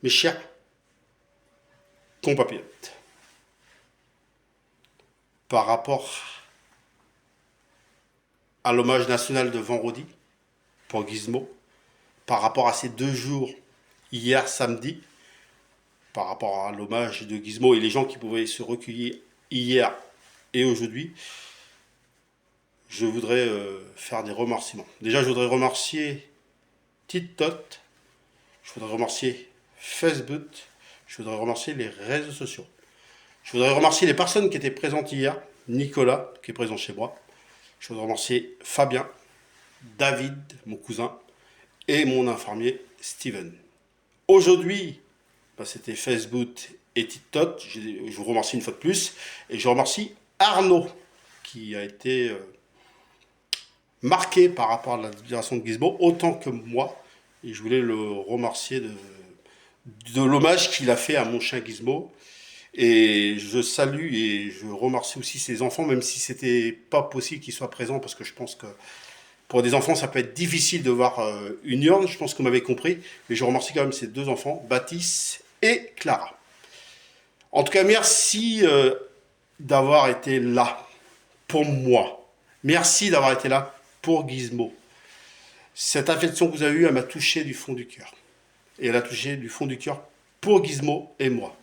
Mes chers compatriotes, par rapport à l'hommage national de vendredi pour Gizmo, par rapport à ces 2 jours, hier samedi, par rapport à l'hommage de Gizmo et les gens qui pouvaient se recueillir hier et aujourd'hui, je voudrais faire des remerciements. Déjà, je voudrais remercier TikTok, je voudrais remercier Facebook, je voudrais remercier les réseaux sociaux. Je voudrais remercier les personnes qui étaient présentes hier, Nicolas, qui est présent chez moi. Je voudrais remercier Fabien, David, mon cousin, et mon infirmier Steven. Aujourd'hui, c'était Facebook et TikTok. Je vous remercie une fois de plus. Et je remercie Arnaud, qui a été marqué par rapport à la libération de Gizmo, autant que moi. Et je voulais le remercier de l'hommage qu'il a fait à mon chien Gizmo. Et je salue et je remercie aussi ses enfants, même si c'était pas possible qu'ils soient présents, parce que je pense que pour des enfants, ça peut être difficile de voir une urne, je pense que vous m'avez compris. Mais je remercie quand même ces 2 enfants, Baptiste et Clara. En tout cas, merci d'avoir été là pour moi. Merci d'avoir été là pour Gizmo. Cette affection que vous avez eue, elle m'a touché du fond du cœur. Et elle a touché du fond du cœur pour Gizmo et moi.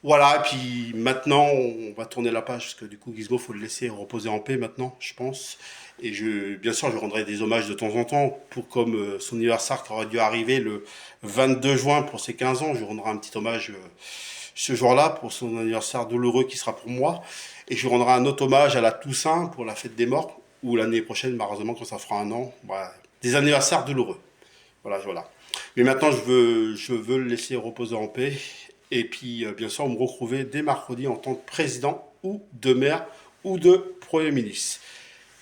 Voilà, et puis maintenant, on va tourner la page, parce que du coup, Gizmo, il faut le laisser reposer en paix maintenant, je pense. Et bien sûr, je rendrai des hommages de temps en temps, pour comme son anniversaire qui aurait dû arriver le 22 juin pour ses 15 ans, je rendrai un petit hommage ce jour-là pour son anniversaire douloureux qui sera pour moi. Et je rendrai un autre hommage à la Toussaint pour la fête des morts, ou l'année prochaine, malheureusement, quand ça fera un an. Voilà. Des anniversaires douloureux. Voilà, voilà. Mais maintenant, je veux le laisser reposer en paix. Et puis, bien sûr, me retrouver dès mercredi en tant que président ou de maire ou de premier ministre.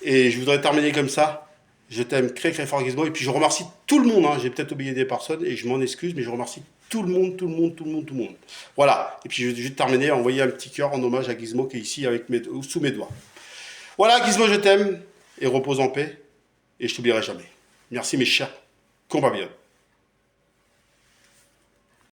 Et je voudrais terminer comme ça. Je t'aime très très fort Gizmo. Et puis je remercie tout le monde. Hein. J'ai peut-être oublié des personnes et je m'en excuse, mais je remercie tout le monde, tout le monde, tout le monde, tout le monde. Voilà. Et puis je vais juste terminer à envoyer un petit cœur en hommage à Gizmo qui est ici avec sous mes doigts. Voilà Gizmo, je t'aime et repose en paix. Et je t'oublierai jamais. Merci mes chers compatriotes.